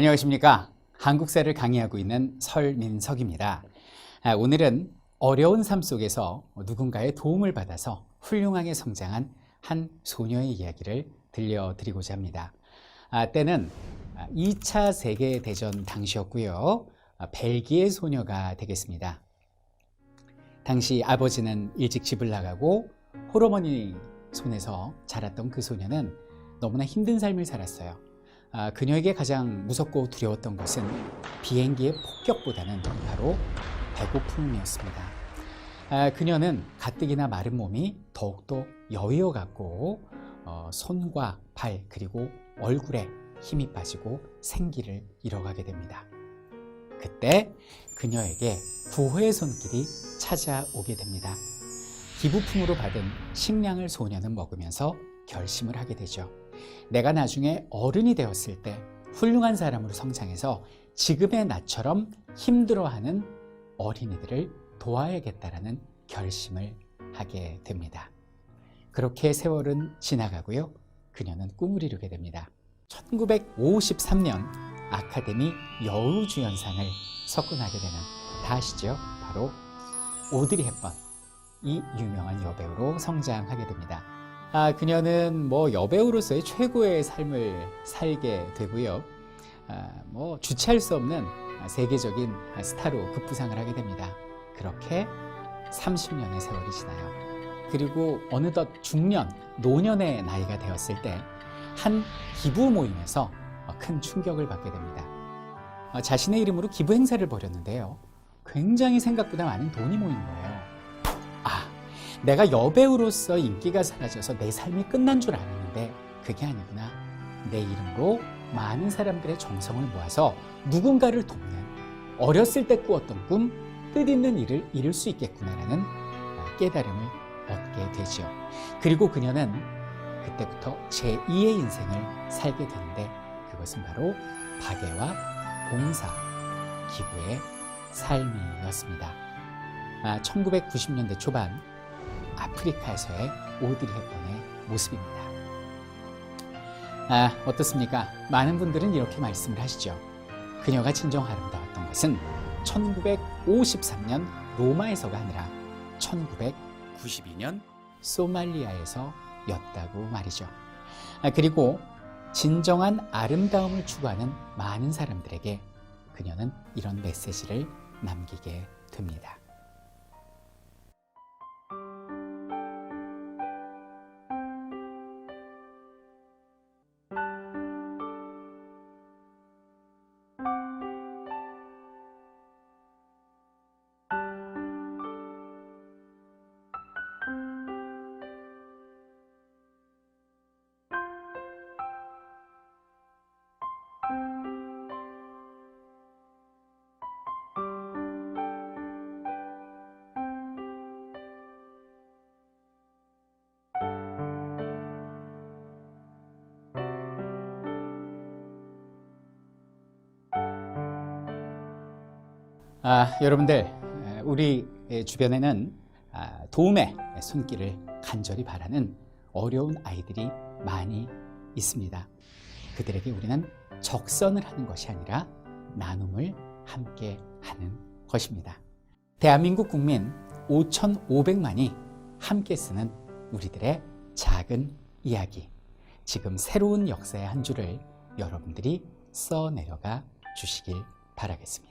안녕하십니까. 한국사를 강의하고 있는 설민석입니다. 오늘은 어려운 삶 속에서 누군가의 도움을 받아서 훌륭하게 성장한 한 소녀의 이야기를 들려드리고자 합니다. 때는 2차 세계대전 당시였고요. 벨기에 소녀가 되겠습니다. 당시 아버지는 일찍 집을 나가고 홀어머니 손에서 자랐던 그 소녀는 너무나 힘든 삶을 살았어요. 그녀에게 가장 무섭고 두려웠던 것은 비행기의 폭격보다는 바로 배고픔이었습니다. 그녀는 가뜩이나 마른 몸이 더욱더 여위어 갔고 손과 발 그리고 얼굴에 힘이 빠지고 생기를 잃어가게 됩니다. 그때 그녀에게 구호의 손길이 찾아오게 됩니다. 기부품으로 받은 식량을 소녀는 먹으면서 결심을 하게 되죠. 내가 나중에 어른이 되었을 때 훌륭한 사람으로 성장해서 지금의 나처럼 힘들어하는 어린이들을 도와야겠다라는 결심을 하게 됩니다. 그렇게 세월은 지나가고요. 그녀는 꿈을 이루게 됩니다. 1953년 아카데미 여우주연상을 석권하게 되는, 다 아시죠? 바로 오드리 헵번, 이 유명한 여배우로 성장하게 됩니다. 그녀는 여배우로서의 최고의 삶을 살게 되고요. 주체할 수 없는 세계적인 스타로 급부상을 하게 됩니다. 그렇게 30년의 세월이 지나요. 그리고 어느덧 중년, 노년의 나이가 되었을 때 한 기부 모임에서 큰 충격을 받게 됩니다. 자신의 이름으로 기부 행사를 벌였는데요. 굉장히 생각보다 많은 돈이 모인 거예요. 내가 여배우로서 인기가 사라져서 내 삶이 끝난 줄 알았는데 그게 아니구나. 내 이름으로 많은 사람들의 정성을 모아서 누군가를 돕는, 어렸을 때 꾸었던 꿈, 뜻있는 일을 이룰 수 있겠구나라는 깨달음을 얻게 되죠. 그리고 그녀는 그때부터 제2의 인생을 살게 되는데 그것은 바로 박애와 봉사, 기부의 삶이었습니다. 1990년대 초반 아프리카에서의 오드리 헵번의 모습입니다. 어떻습니까? 많은 분들은 이렇게 말씀을 하시죠. 그녀가 진정 아름다웠던 것은 1953년 로마에서가 아니라 1992년 소말리아에서였다고 말이죠. 그리고 진정한 아름다움을 추구하는 많은 사람들에게 그녀는 이런 메시지를 남기게 됩니다. 여러분들, 우리 주변에는 도움의 손길을 간절히 바라는 어려운 아이들이 많이 있습니다. 그들에게 우리는 적선을 하는 것이 아니라 나눔을 함께 하는 것입니다. 대한민국 국민 5,500만이 함께 쓰는 우리들의 작은 이야기, 지금 새로운 역사의 한 줄을 여러분들이 써내려가 주시길 바라겠습니다.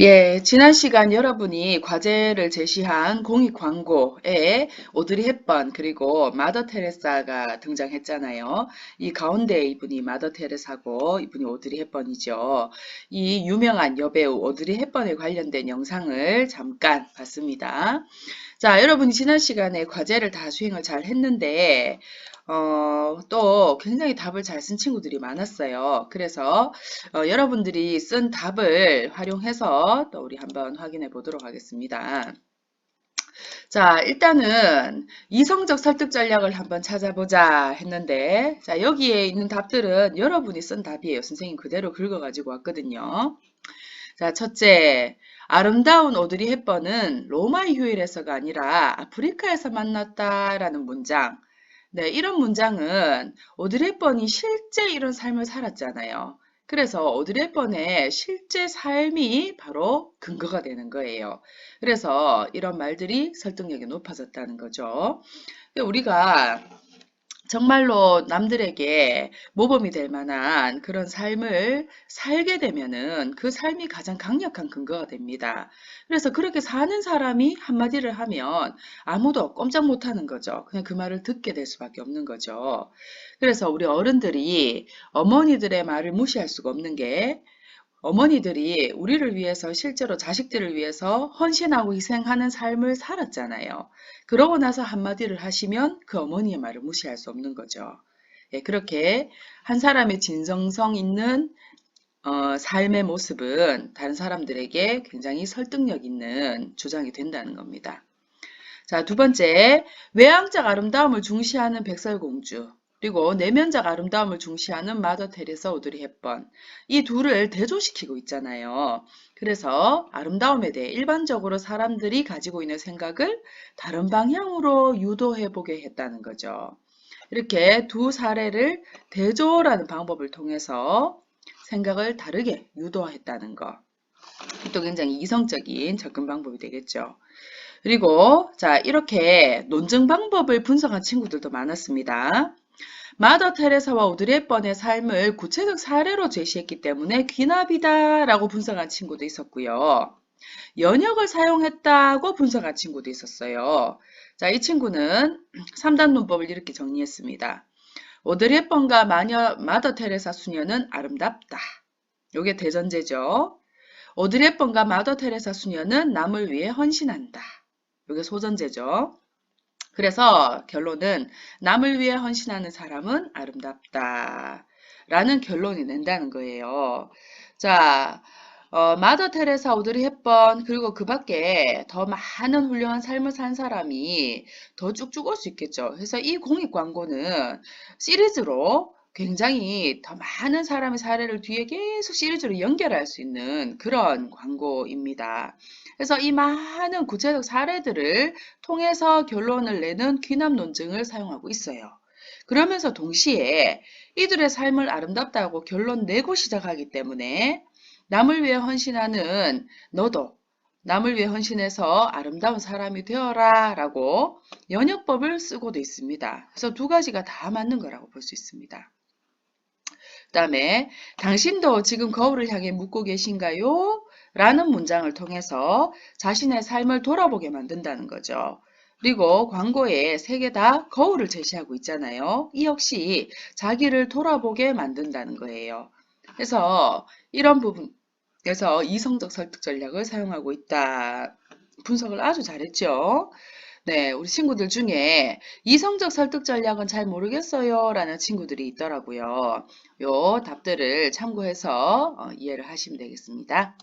예, 지난 시간 여러분이 과제를 제시한 공익 광고에 오드리 헵번 그리고 마더 테레사가 등장했잖아요. 이 가운데 이분이 마더 테레사고 이분이 오드리 헵번이죠. 이 유명한 여배우 오드리 헵번에 관련된 영상을 잠깐 봤습니다. 자, 여러분이 지난 시간에 과제를 다 수행을 잘 했는데 또 굉장히 답을 잘 쓴 친구들이 많았어요. 그래서 여러분들이 쓴 답을 활용해서 또 우리 한번 확인해 보도록 하겠습니다. 자, 일단은 이성적 설득 전략을 한번 찾아보자 했는데, 자, 여기에 있는 답들은 여러분이 쓴 답이에요. 선생님 그대로 긁어가지고 왔거든요. 자, 첫째, 아름다운 오드리 헵번은 로마의 휴일에서가 아니라 아프리카에서 만났다라는 문장. 네, 이런 문장은 오드리 헵번이 실제 이런 삶을 살았잖아요. 그래서 오드리 헵번의 실제 삶이 바로 근거가 되는 거예요. 그래서 이런 말들이 설득력이 높아졌다는 거죠. 우리가 정말로 남들에게 모범이 될 만한 그런 삶을 살게 되면은 그 삶이 가장 강력한 근거가 됩니다. 그래서 그렇게 사는 사람이 한마디를 하면 아무도 꼼짝 못 하는 거죠. 그냥 그 말을 듣게 될 수밖에 없는 거죠. 그래서 우리 어른들이 어머니들의 말을 무시할 수가 없는 게 어머니들이 우리를 위해서 실제로 자식들을 위해서 헌신하고 희생하는 삶을 살았잖아요. 그러고 나서 한마디를 하시면 그 어머니의 말을 무시할 수 없는 거죠. 예, 그렇게 한 사람의 진정성 있는 삶의 모습은 다른 사람들에게 굉장히 설득력 있는 주장이 된다는 겁니다. 자, 두 번째, 외향적 아름다움을 중시하는 백설공주, 그리고 내면적 아름다움을 중시하는 마더 테레사 오드리 헵번. 이 둘을 대조시키고 있잖아요. 그래서 아름다움에 대해 일반적으로 사람들이 가지고 있는 생각을 다른 방향으로 유도해 보게 했다는 거죠. 이렇게 두 사례를 대조라는 방법을 통해서 생각을 다르게 유도했다는 거. 또 굉장히 이성적인 접근 방법이 되겠죠. 그리고 자, 이렇게 논증 방법을 분석한 친구들도 많았습니다. 마더 테레사와 오드리 헵번의 삶을 구체적 사례로 제시했기 때문에 귀납이다라고 분석한 친구도 있었고요. 연역을 사용했다고 분석한 친구도 있었어요. 자, 이 친구는 3단 문법을 이렇게 정리했습니다. 오드리 헵번과 마더 테레사 수녀는 아름답다. 요게 대전제죠. 오드리 헵번과 마더 테레사 수녀는 남을 위해 헌신한다. 이게 소전제죠. 그래서 결론은 남을 위해 헌신하는 사람은 아름답다. 라는 결론이 낸다는 거예요. 자, 마더 테레사, 오드리 헵번, 그리고 그 밖에 더 많은 훌륭한 삶을 산 사람이 더 쭉쭉 올 수 있겠죠. 그래서 이 공익 광고는 시리즈로 굉장히 더 많은 사람의 사례를 뒤에 계속 시리즈로 연결할 수 있는 그런 광고입니다. 그래서 이 많은 구체적 사례들을 통해서 결론을 내는 귀납 논증을 사용하고 있어요. 그러면서 동시에 이들의 삶을 아름답다고 결론 내고 시작하기 때문에 남을 위해 헌신하는 너도 남을 위해 헌신해서 아름다운 사람이 되어라 라고 연역법을 쓰고도 있습니다. 그래서 두 가지가 다 맞는 거라고 볼 수 있습니다. 그 다음에 당신도 지금 거울을 향해 묻고 계신가요? 라는 문장을 통해서 자신의 삶을 돌아보게 만든다는 거죠. 그리고 광고에 세 개 다 거울을 제시하고 있잖아요. 이 역시 자기를 돌아보게 만든다는 거예요. 그래서 이런 부분에서 이성적 설득 전략을 사용하고 있다. 분석을 아주 잘했죠. 네, 우리 친구들 중에 이성적 설득 전략은 잘 모르겠어요 라는 친구들이 있더라고요. 요 답들을 참고해서 이해를 하시면 되겠습니다.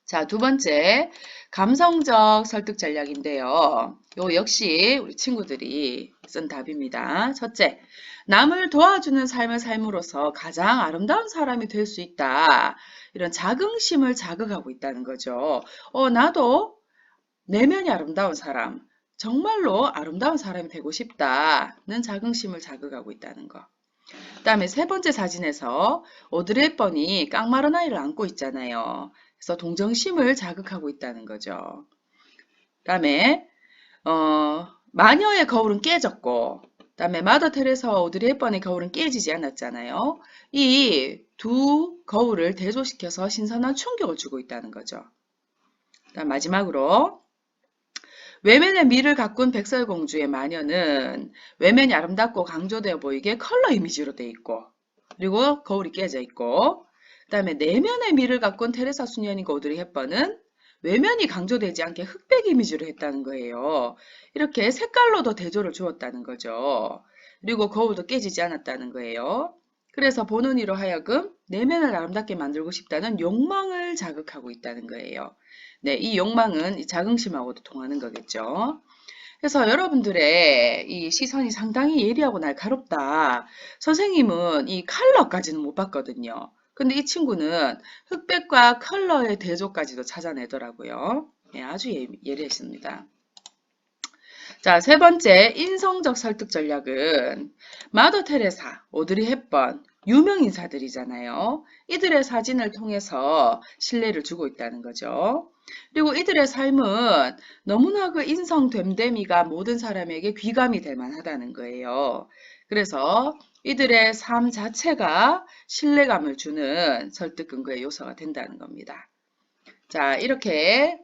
자, 두 번째, 감성적 설득 전략인데요. 요 역시 우리 친구들이 쓴 답입니다. 첫째, 남을 도와주는 삶을 삶으로써 가장 아름다운 사람이 될 수 있다. 이런 자긍심을 자극하고 있다는 거죠. 나도 내면이 아름다운 사람, 정말로 아름다운 사람이 되고 싶다는 자긍심을 자극하고 있다는 거. 그 다음에 세 번째 사진에서 오드리 헵번이 깡마른 아이를 안고 있잖아요. 그래서 동정심을 자극하고 있다는 거죠. 그 다음에 마녀의 거울은 깨졌고 그 다음에 마더 테레사와 오드리 헵번의 거울은 깨지지 않았잖아요. 이 두 거울을 대조시켜서 신선한 충격을 주고 있다는 거죠. 그다음 마지막으로 외면의 미를 가꾼 백설공주의 마녀는 외면이 아름답고 강조되어 보이게 컬러 이미지로 돼 있고 그리고 거울이 깨져 있고 그 다음에 내면의 미를 가꾼 테레사 수녀님과 오드리 헵번은 외면이 강조되지 않게 흑백 이미지로 했다는 거예요. 이렇게 색깔로도 대조를 주었다는 거죠. 그리고 거울도 깨지지 않았다는 거예요. 그래서 보는 이로 하여금 내면을 아름답게 만들고 싶다는 욕망을 자극하고 있다는 거예요. 네, 이 욕망은 이 자긍심하고도 통하는 거겠죠. 그래서 여러분들의 이 시선이 상당히 예리하고 날카롭다. 선생님은 이 컬러까지는 못 봤거든요. 근데 이 친구는 흑백과 컬러의 대조까지도 찾아내더라고요. 네, 아주 예리했습니다. 자, 세 번째 인성적 설득 전략은 마더 테레사, 오드리 헵번, 유명 인사들이잖아요. 이들의 사진을 통해서 신뢰를 주고 있다는 거죠. 그리고 이들의 삶은 너무나 그 인성 됨됨이가 모든 사람에게 귀감이 될 만하다는 거예요. 그래서 이들의 삶 자체가 신뢰감을 주는 설득 근거의 요소가 된다는 겁니다. 자, 이렇게,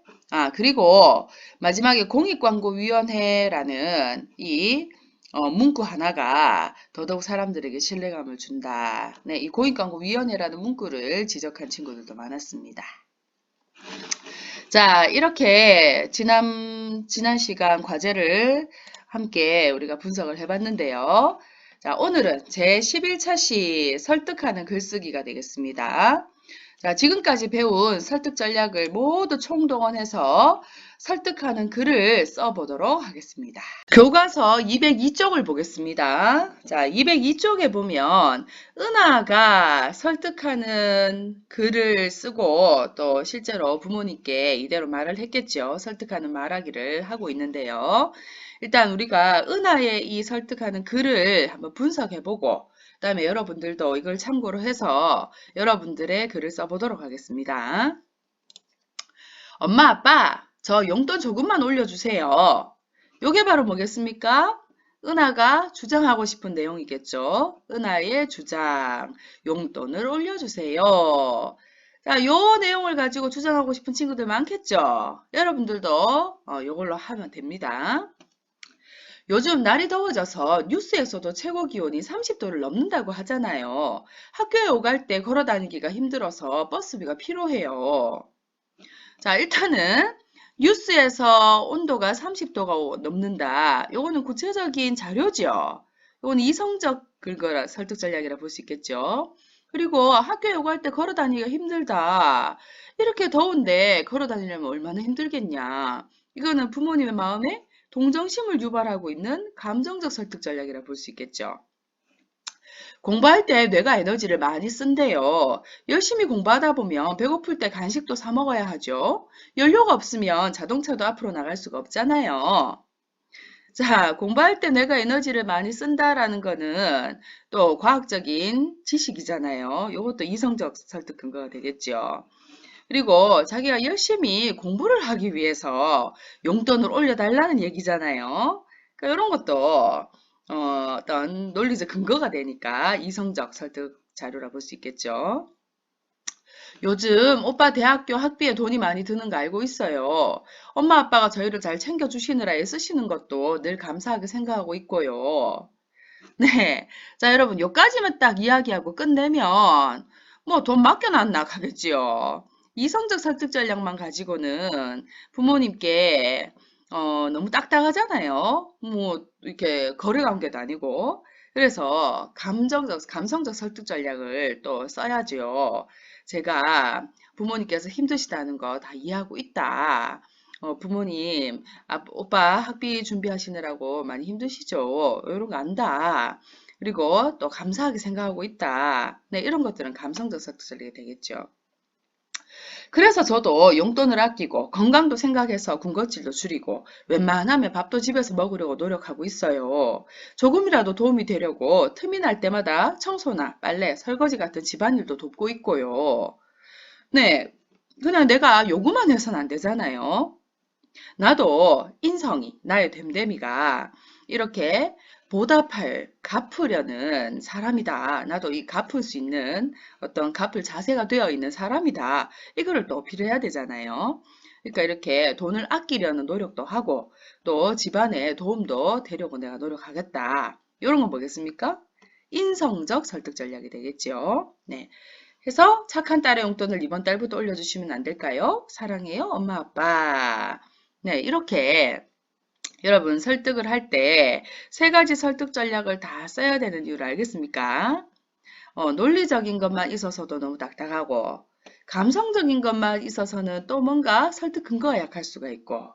그리고 마지막에 공익광고위원회라는 이 문구 하나가 더더욱 사람들에게 신뢰감을 준다. 네, 이 공익광고위원회라는 문구를 지적한 친구들도 많았습니다. 자, 이렇게 지난 시간 과제를 함께 우리가 분석을 해봤는데요. 자, 오늘은 제 11차 시 설득하는 글쓰기가 되겠습니다. 자, 지금까지 배운 설득 전략을 모두 총동원해서 설득하는 글을 써보도록 하겠습니다. 교과서 202쪽을 보겠습니다. 자, 202쪽에 보면 은하가 설득하는 글을 쓰고 또 실제로 부모님께 이대로 말을 했겠죠. 설득하는 말하기를 하고 있는데요. 일단 우리가 은하의 이 설득하는 글을 한번 분석해보고 그 다음에 여러분들도 이걸 참고로 해서 여러분들의 글을 써보도록 하겠습니다. 엄마, 아빠, 저 용돈 조금만 올려주세요. 요게 바로 뭐겠습니까? 은하가 주장하고 싶은 내용이겠죠. 은하의 주장, 용돈을 올려주세요. 자, 요 내용을 가지고 주장하고 싶은 친구들 많겠죠. 여러분들도 요걸로 하면 됩니다. 요즘 날이 더워져서 뉴스에서도 최고 기온이 30도를 넘는다고 하잖아요. 학교에 오갈 때 걸어 다니기가 힘들어서 버스비가 필요해요. 자, 일단은 뉴스에서 온도가 30도가 넘는다. 요거는 구체적인 자료죠. 요거는 이성적 근거라 설득 전략이라 볼 수 있겠죠. 그리고 학교에 오갈 때 걸어 다니기가 힘들다. 이렇게 더운데 걸어 다니려면 얼마나 힘들겠냐. 이거는 부모님의 마음에 동정심을 유발하고 있는 감정적 설득 전략이라 볼 수 있겠죠. 공부할 때 뇌가 에너지를 많이 쓴대요. 열심히 공부하다 보면 배고플 때 간식도 사 먹어야 하죠. 연료가 없으면 자동차도 앞으로 나갈 수가 없잖아요. 자, 공부할 때 뇌가 에너지를 많이 쓴다라는 거는 또 과학적인 지식이잖아요. 이것도 이성적 설득 근거가 되겠죠. 그리고 자기가 열심히 공부를 하기 위해서 용돈을 올려달라는 얘기잖아요. 그러니까 이런 것도 어떤 논리적 근거가 되니까 이성적 설득 자료라 볼 수 있겠죠. 요즘 오빠 대학교 학비에 돈이 많이 드는 거 알고 있어요. 엄마 아빠가 저희를 잘 챙겨주시느라 애쓰시는 것도 늘 감사하게 생각하고 있고요. 네. 자, 여러분, 요까지만 딱 이야기하고 끝내면 뭐 돈 맡겨놨나 가겠지요. 이성적 설득 전략만 가지고는 부모님께 너무 딱딱하잖아요. 뭐 이렇게 거래 관계도 아니고. 그래서 감성적 설득 전략을 또 써야죠. 제가 부모님께서 힘드시다는 거 다 이해하고 있다. 부모님, 오빠 학비 준비하시느라고 많이 힘드시죠? 이런 거 안다. 그리고 또 감사하게 생각하고 있다. 네, 이런 것들은 감성적 설득 전략이 되겠죠. 그래서 저도 용돈을 아끼고 건강도 생각해서 군것질도 줄이고 웬만하면 밥도 집에서 먹으려고 노력하고 있어요. 조금이라도 도움이 되려고 틈이 날 때마다 청소나 빨래, 설거지 같은 집안일도 돕고 있고요. 네, 그냥 내가 요구만 해서는 안 되잖아요. 나도 인성이, 나의 됨됨이가 이렇게 갚으려는 사람이다. 나도 이 갚을 수 있는 어떤 갚을 자세가 되어 있는 사람이다. 이거를 또 어필해야 되잖아요. 그러니까 이렇게 돈을 아끼려는 노력도 하고 또 집안에 도움도 되려고 내가 노력하겠다. 이런 건 뭐겠습니까? 인성적 설득 전략이 되겠죠. 네. 해서 착한 딸의 용돈을 이번 달부터 올려주시면 안 될까요? 사랑해요, 엄마, 아빠. 네, 이렇게 여러분 설득을 할 때 세 가지 설득 전략을 다 써야 되는 이유를 알겠습니까? 논리적인 것만 있어서도 너무 딱딱하고 감성적인 것만 있어서는 또 뭔가 설득 근거가 약할 수가 있고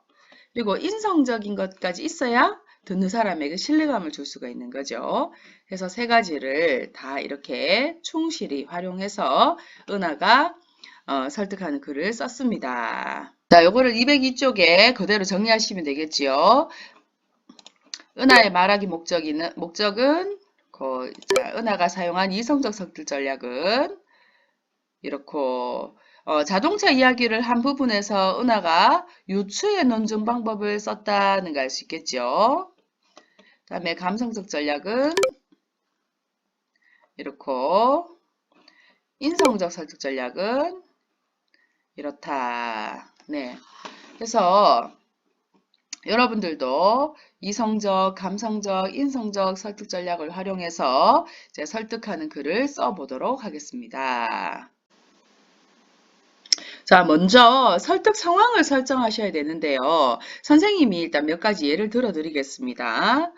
그리고 인성적인 것까지 있어야 듣는 사람에게 신뢰감을 줄 수가 있는 거죠. 그래서 세 가지를 다 이렇게 충실히 활용해서 은하가 설득하는 글을 썼습니다. 자, 요거를 202쪽에 그대로 정리하시면 되겠지요. 은하의 말하기 목적은 은하가 사용한 이성적 설득 전략은 이렇고 자동차 이야기를 한 부분에서 은하가 유추의 논증 방법을 썼다는 걸 알 수 있겠죠. 다음에 감성적 전략은 이렇고 인성적 설득 전략은 이렇다. 네. 그래서 여러분들도 이성적, 감성적, 인성적 설득 전략을 활용해서 이제 설득하는 글을 써보도록 하겠습니다. 자, 먼저 설득 상황을 설정하셔야 되는데요. 선생님이 일단 몇 가지 예를 들어 드리겠습니다.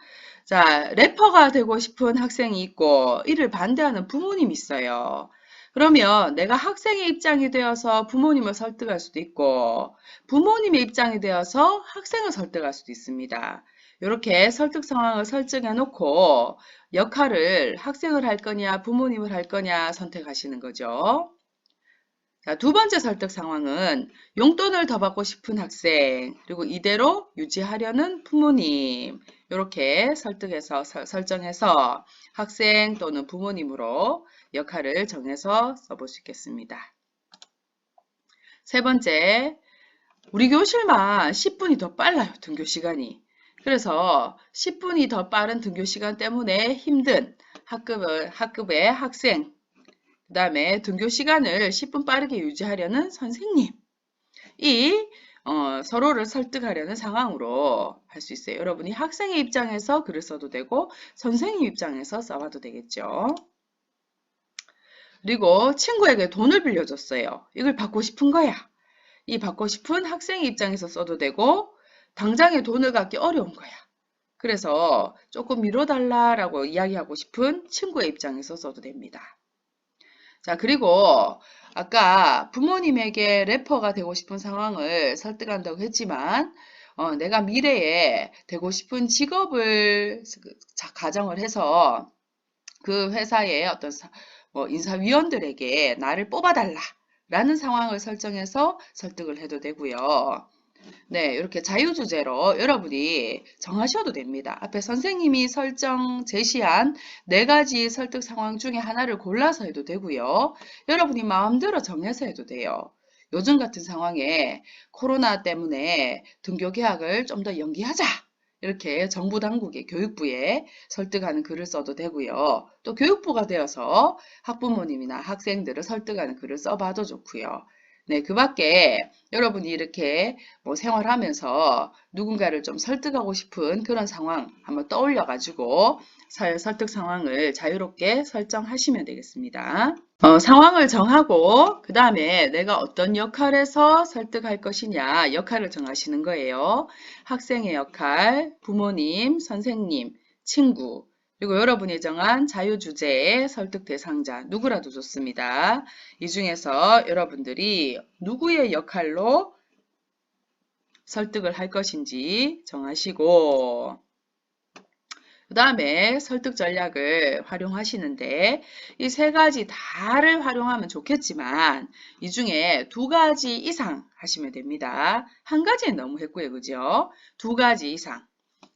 자, 래퍼가 되고 싶은 학생이 있고 이를 반대하는 부모님이 있어요. 그러면 내가 학생의 입장이 되어서 부모님을 설득할 수도 있고 부모님의 입장이 되어서 학생을 설득할 수도 있습니다. 이렇게 설득 상황을 설정해 놓고 역할을 학생을 할 거냐 부모님을 할 거냐 선택하시는 거죠. 자, 두 번째 설득 상황은 용돈을 더 받고 싶은 학생, 그리고 이대로 유지하려는 부모님, 이렇게 설정해서 학생 또는 부모님으로 역할을 정해서 써볼 수 있겠습니다. 세 번째, 우리 교실만 10분이 더 빨라요, 등교 시간이. 그래서 10분이 더 빠른 등교 시간 때문에 힘든 학급의 학생, 그 다음에 등교 시간을 10분 빠르게 유지하려는 선생님. 서로를 설득하려는 상황으로 할 수 있어요. 여러분이 학생의 입장에서 글을 써도 되고 선생님 입장에서 써봐도 되겠죠. 그리고 친구에게 돈을 빌려줬어요. 이걸 받고 싶은 거야. 이 받고 싶은 학생의 입장에서 써도 되고 당장에 돈을 갖기 어려운 거야. 그래서 조금 미뤄달라라고 이야기하고 싶은 친구의 입장에서 써도 됩니다. 자, 그리고 아까 부모님에게 래퍼가 되고 싶은 상황을 설득한다고 했지만 내가 미래에 되고 싶은 직업을 가정을 해서 그 회사의 어떤 인사위원들에게 나를 뽑아달라 라는 상황을 설정해서 설득을 해도 되고요. 네, 이렇게 자유주제로 여러분이 정하셔도 됩니다. 앞에 선생님이 제시한 4가지 설득 상황 중에 하나를 골라서 해도 되고요. 여러분이 마음대로 정해서 해도 돼요. 요즘 같은 상황에 코로나 때문에 등교 개학을 좀 더 연기하자. 이렇게 정부 당국의 교육부에 설득하는 글을 써도 되고요. 또 교육부가 되어서 학부모님이나 학생들을 설득하는 글을 써봐도 좋고요. 네, 그 밖에 여러분이 이렇게 생활하면서 누군가를 좀 설득하고 싶은 그런 상황 한번 떠올려 가지고 설득 상황을 자유롭게 설정하시면 되겠습니다. 상황을 정하고 그 다음에 내가 어떤 역할에서 설득할 것이냐 역할을 정하시는 거예요. 학생의 역할, 부모님, 선생님, 친구, 그리고 여러분이 정한 자유주제의 설득 대상자 누구라도 좋습니다. 이 중에서 여러분들이 누구의 역할로 설득을 할 것인지 정하시고 그 다음에 설득 전략을 활용하시는데 이 3가지 다를 활용하면 좋겠지만 이 중에 2가지 이상 하시면 됩니다. 1가지는 너무 했고요. 그죠? 2가지 이상.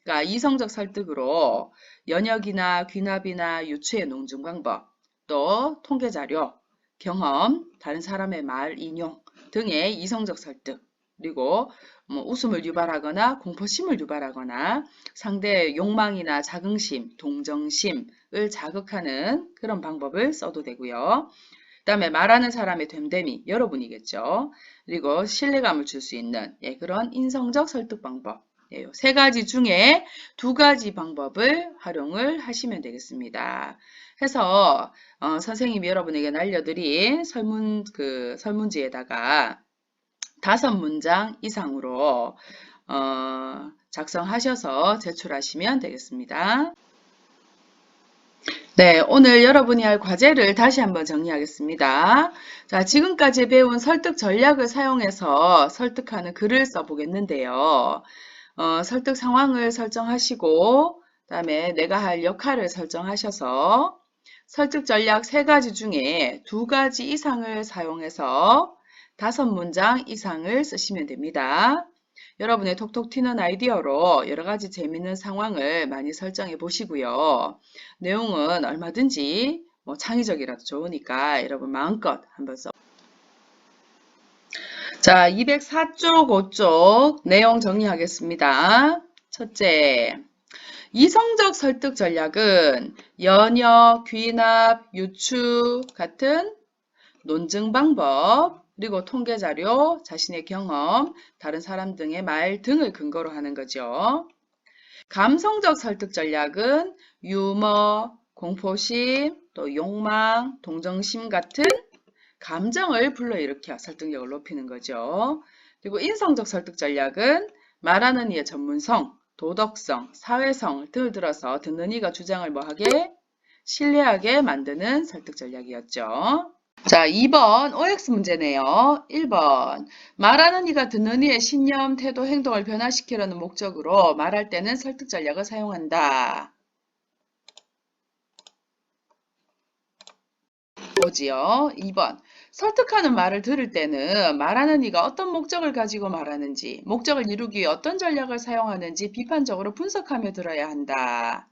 그러니까 이성적 설득으로 연역이나 귀납이나 유추의 논증 방법, 또 통계자료, 경험, 다른 사람의 말 인용 등의 이성적 설득, 그리고 웃음을 유발하거나 공포심을 유발하거나 상대의 욕망이나 자긍심, 동정심을 자극하는 그런 방법을 써도 되고요. 그 다음에 말하는 사람의 됨됨이, 여러분이겠죠. 그리고 신뢰감을 줄 수 있는 그런 인성적 설득 방법. 3가지 중에 2가지 방법을 활용을 하시면 되겠습니다. 해서 선생님이 여러분에게 알려드린 설문지에다가 5문장 이상으로 작성하셔서 제출하시면 되겠습니다. 네, 오늘 여러분이 할 과제를 다시 한번 정리하겠습니다. 자, 지금까지 배운 설득 전략을 사용해서 설득하는 글을 써보겠는데요. 설득 상황을 설정하시고 그다음에 내가 할 역할을 설정하셔서 설득 전략 3가지 중에 2가지 이상을 사용해서 5문장 이상을 쓰시면 됩니다. 여러분의 톡톡 튀는 아이디어로 여러 가지 재미있는 상황을 많이 설정해 보시고요. 내용은 얼마든지 창의적이라도 좋으니까 여러분 마음껏 한번 써. 자, 204쪽, 5쪽 내용 정리하겠습니다. 첫째, 이성적 설득 전략은 연역, 귀납, 유추 같은 논증 방법, 그리고 통계 자료, 자신의 경험, 다른 사람 등의 말 등을 근거로 하는 거죠. 감성적 설득 전략은 유머, 공포심, 또 욕망, 동정심 같은 감정을 불러일으켜 설득력을 높이는 거죠. 그리고 인성적 설득 전략은 말하는 이의 전문성, 도덕성, 사회성 등을 들어서 듣는 이가 주장을 뭐하게? 신뢰하게 만드는 설득 전략이었죠. 자, 2번 OX 문제네요. 1번 말하는 이가 듣는 이의 신념, 태도, 행동을 변화시키려는 목적으로 말할 때는 설득 전략을 사용한다. 뭐지요? 2번 설득하는 말을 들을 때는 말하는 이가 어떤 목적을 가지고 말하는지, 목적을 이루기 위해 어떤 전략을 사용하는지 비판적으로 분석하며 들어야 한다.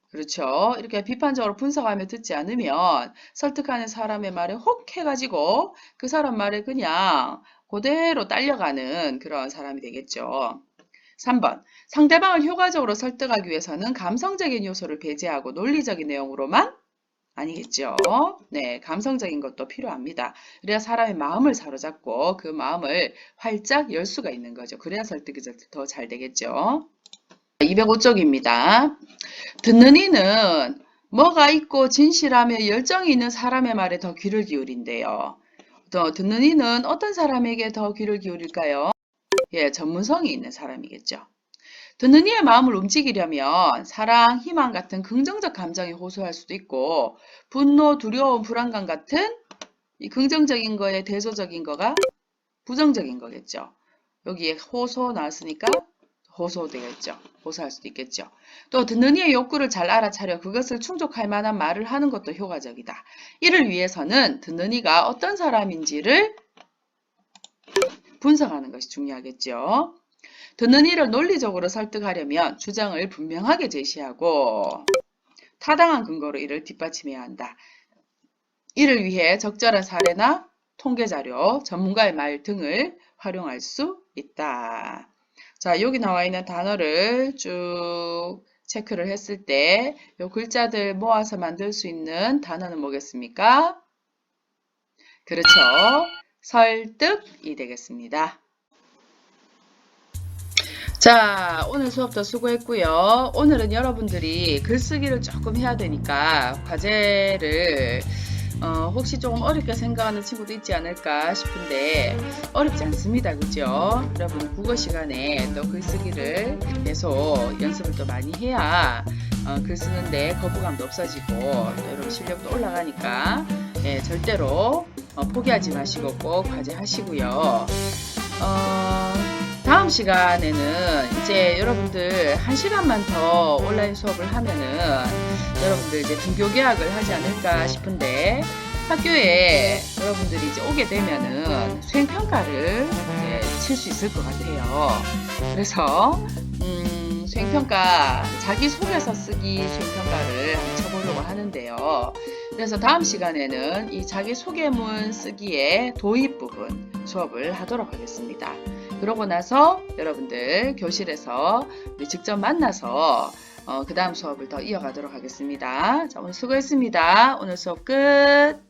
그렇죠. 이렇게 비판적으로 분석하며 듣지 않으면 설득하는 사람의 말에 혹 해가지고 그 사람 말에 그냥 그대로 딸려가는 그런 사람이 되겠죠. 3번 상대방을 효과적으로 설득하기 위해서는 감성적인 요소를 배제하고 논리적인 내용으로만 아니겠죠. 네, 감성적인 것도 필요합니다. 그래야 사람의 마음을 사로잡고 그 마음을 활짝 열 수가 있는 거죠. 그래야 설득이 더 잘 되겠죠. 205쪽입니다. 듣는 이는 뭐가 있고 진실하며 열정이 있는 사람의 말에 더 귀를 기울인대요. 또 듣는 이는 어떤 사람에게 더 귀를 기울일까요? 예, 전문성이 있는 사람이겠죠. 듣는 이의 마음을 움직이려면 사랑, 희망 같은 긍정적 감정에 호소할 수도 있고 분노, 두려움, 불안감 같은 이 긍정적인 거에 대조적인 거가 부정적인 거겠죠. 여기에 호소 나왔으니까 호소되겠죠. 호소할 수도 있겠죠. 또 듣는 이의 욕구를 잘 알아차려 그것을 충족할 만한 말을 하는 것도 효과적이다. 이를 위해서는 듣는 이가 어떤 사람인지를 분석하는 것이 중요하겠죠. 듣는 이를 논리적으로 설득하려면 주장을 분명하게 제시하고 타당한 근거로 이를 뒷받침해야 한다. 이를 위해 적절한 사례나 통계자료, 전문가의 말 등을 활용할 수 있다. 자, 여기 나와 있는 단어를 쭉 체크를 했을 때 이 글자들 모아서 만들 수 있는 단어는 뭐겠습니까? 그렇죠. 설득이 되겠습니다. 자, 오늘 수업도 수고했고요. 오늘은 여러분들이 글쓰기를 조금 해야 되니까 과제를 혹시 조금 어렵게 생각하는 친구도 있지 않을까 싶은데 어렵지 않습니다. 그죠? 여러분 국어 시간에 또 글쓰기를 계속 연습을 또 많이 해야 글 쓰는데 거부감도 없어지고 또 여러분 실력도 올라가니까 예, 절대로 포기하지 마시고 꼭 과제 하시고요. 다음 시간에는 이제 여러분들 1시간만 더 온라인 수업을 하면은 여러분들 이제 등교 개학을 하지 않을까 싶은데 학교에 여러분들이 이제 오게 되면은 수행평가를 이제 칠 수 있을 것 같아요. 그래서 수행평가 자기소개서 쓰기 수행평가를 한번 쳐보려고 하는데요. 그래서 다음 시간에는 이 자기소개문 쓰기의 도입 부분 수업을 하도록 하겠습니다. 그러고 나서 여러분들 교실에서 우리 직접 만나서 그 다음 수업을 더 이어가도록 하겠습니다. 자, 오늘 수고했습니다. 오늘 수업 끝.